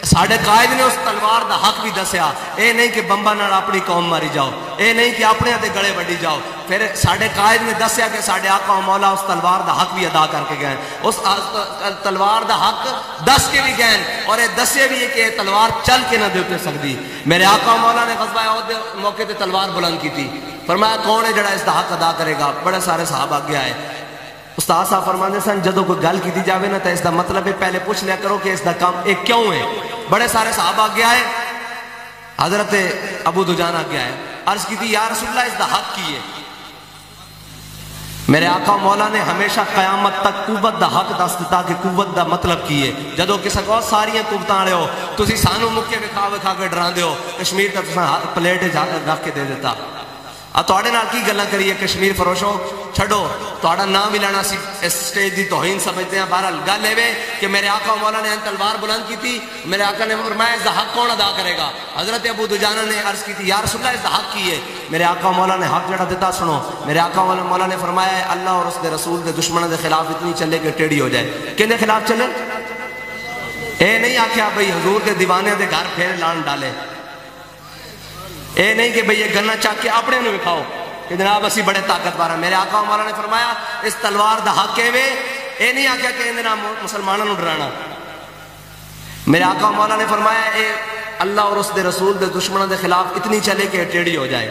ساڑھے قائد نے اس تلوار دا حق بھی دسیا، اے نہیں کہ بمبا نال اپنی قوم ماری جاؤ، اے نہیں کہ اپنے دے گڑے وڈی جاؤ. پھر ساڑھے قائد نے دسیا کہ ساڑھے آقا و مولا اس تلوار دا حق بھی ادا کر کے گئے، اس تلوار دا حق دس کے بھی گئے، اور یہ دسے بھی ہے کہ یہ تلوار چل کے نہ دے سکتی. میرے آقا و مولا نے غزوہ احد دے موقع تے تلوار بلند کی تھی. فرمایا کون ہے جڑا اس دا حق ادا کرے گا؟ بڑے سارے صحابہ آگے آئے. استاد صاحب فرماندے سن جدو کوئی گل کی جاوے نا تو اس دا مطلب ہے پہلے پوچھ لیا کرو کہ اس دا کام ایک کیوں ہے. بڑے سارے صحابہ آگے آئے، حضرت ابو دجانہ آگے آئے، عرض کی تھی یا رسول اللہ اس دا حق کی ہے. میرے آقا مولا نے ہمیشہ قیامت تک قوت دا حق دس دیتا کہ قوت دا مطلب کی ہے. جدو کسا کو ساری قوتاں رہے ہو تسی سانو مکے وکھا کے ڈران دے ہو، کشمیر کا تساں پلیٹ رکھ کے دے دیتا. تواڈے نال کی گلاں کریے کشمیر فروشو، چھڈو تواڈا نام بھی لینا سی اس سٹیج دی توہین سمجھتے ہیں. بہرحال گل ہے کہ میرے آقا مولا نے تلوار بلند کی تھی. میرے آقا نے فرمایا اس دا حق کون ادا کرے گا؟ حضرت ابو دجانہ نے عرض کی تھی یا رسول اللہ اس دا حق کی ہے. میرے آقا مولا نے حق جڑا دیتا سنو. میرے آقا مولا نے فرمایا اللہ اور اس دے رسول دے دشمنوں دے خلاف اتنی چلے کہ ٹیڑھی ہو جائے. کن دے خلاف چلے؟ اے نہیں آکھیا بھئی حضور دے دیوانے دے گھر پھیر لان ڈالے، اے نہیں کہ بھئی یہ گنا چاک کے اپنے نو کھاؤ کہ جناب اسی بڑے طاقتور ہیں. میرے آقا مولا نے فرمایا اس تلوار دا حق ہے وے، اے نہیں آکھیا کہ اندے نام مسلمانوں نو ڈرانا. میرے آقا مولا نے فرمایا اے اللہ اور اس دے رسول دے دشمنوں دے خلاف اتنی چلے کہ ٹیڑھی ہو جائے.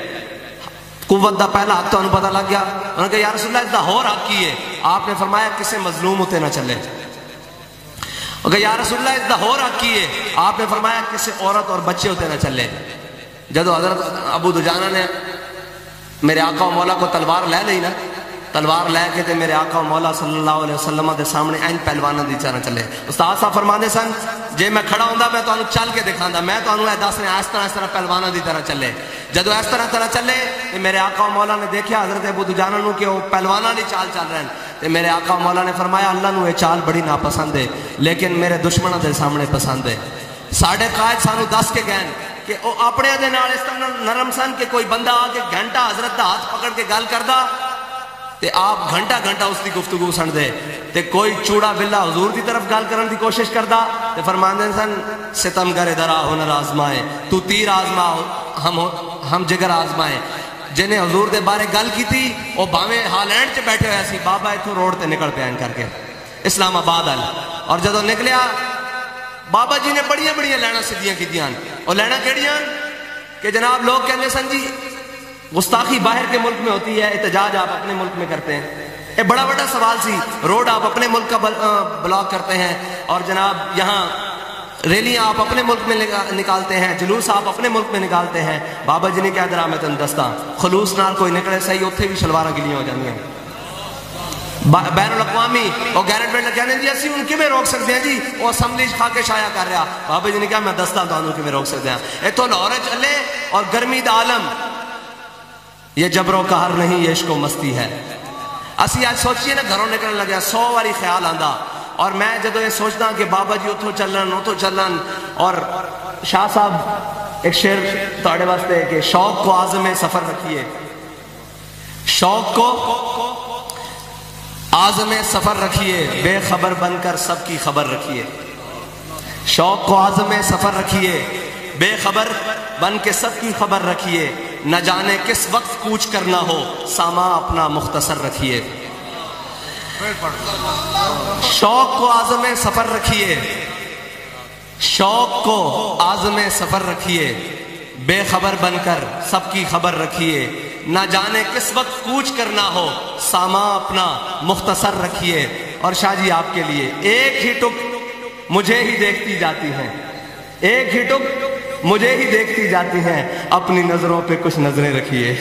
قوت دا پہلا حق تو انہوں پتہ لگ گیا. انہوں نے کہا یا رسول اللہ اس دا ہور حق کی ہے. آپ نے فرمایا کسے مظلوم ہوتے نہ چلے. انہوں نے کہا یا رسول اللہ اس دا ہور حق کی ہے. آپ نے فرمایا کسے عورت اور بچے ہوتے نہ چلے. جدو حضرت ابو دجانہ نے میرے آقا و مولا کو تلوار لے لئی نا، تلوار لے کے تے میرے آقا و مولا صلی اللہ علیہ وسلم دے سامنے این پہلوانا دی طرح چلے. استاد صاحب فرماندے سن جے میں کھڑا ہوندا میں تانوں چل کے دکھاندا، میں تانوں اے دس رہا اس طرح پہلوانا دی طرح چلے. جدو اس طرح چلے تے میرے آقا و مولا نے دیکھا حضرت ابو دجانہ نو کہ وہ پہلوانا دی چال چل رہے ہیں. تے میرے آقا و مولا نے فرمایا اللہ نو یہ چال بڑی ناپسند ہے لیکن میرے دشمنوں دے سامنے پسند ہے. ساڑھے قائد سانو دس کے گئے کہ وہ اپنے دے نال اس طرح نرم سن کہ کوئی بندہ آ کے گھنٹہ حضرت دا ہاتھ پکڑ کے گل کردا تے آپ گھنٹہ اس دی گفتگو سن دے. تے کوئی چوڑا بلا حضور دی طرف گل کرن دی کوشش کردا تے فرماندے سن ستم گر درا ہنر آزمائے تو تیر آزما ہم جگر آزمائے. جنہیں حضور دے بارے گل کی تھی وہ باویں ہالینڈ چ بیٹھے ہوئے سی، بابا اتھوں روڈ تے نکل پیان کر کے اسلام آباد آل. اور جدو نکلیا بابا جی نے بڑیاں لینا سدیاں کی دیاں. اور لینا کیڑیاں کہ جناب لوگ کہنے سن جی گستاخی باہر کے ملک میں ہوتی ہے، احتجاج آپ اپنے ملک میں کرتے ہیں. یہ بڑا بڑا سوال سی، روڈ آپ اپنے ملک کا بلاک کرتے ہیں اور جناب یہاں ریلیاں آپ اپنے ملک میں نکالتے ہیں، جلوس آپ اپنے ملک میں نکالتے ہیں. بابا جی نے کہا درا میں تن دستا خلوص نال کوئی نکلے صحیح اتھے بھی شلواراں گلیاں ہو جاندیاں. بین الاقوامی اور گیرنٹمنٹ کہنے جی اسی ان کے میں روک سکتے ہیں جی وہ اسمبلی کھا کے شایا کر رہا. بابا جی نے کہا میں دستا تو کے میں روک سکتے ہیں. اتو لاہور چلے اور گرمی دا عالم، یہ جبر و قہر نہیں یہ عشق و مستی ہے. اسی آج سوچیے نا گھروں نکلنے لگے 100 واری خیال آندا. اور میں جدو یہ سوچتا کہ بابا جی اتھو چلن اور شاہ صاحب ایک شعر تاڑے واسطے کہ شوق کو عازم سفر رکھیے، شوق کو عازم سفر رکھیے، بے خبر بن کر سب کی خبر رکھیے. شوق کو عازم سفر رکھیے، بے خبر بن کے سب کی خبر رکھیے. نہ جانے کس وقت کوچ کرنا ہو ساما اپنا مختصر رکھیے. شوق کو عازم سفر رکھیے، شوق کو عازم سفر رکھیے، بے خبر بن کر سب کی خبر رکھیے. نہ جانے کس وقت کوچ کرنا ہو ساما اپنا مختصر رکھیے. اور شاہ جی آپ کے لیے ایک ہی ٹک مجھے ہی دیکھتی جاتی ہیں، ایک ہی ٹک مجھے ہی دیکھتی جاتی ہیں، اپنی نظروں پہ کچھ نظریں رکھیے.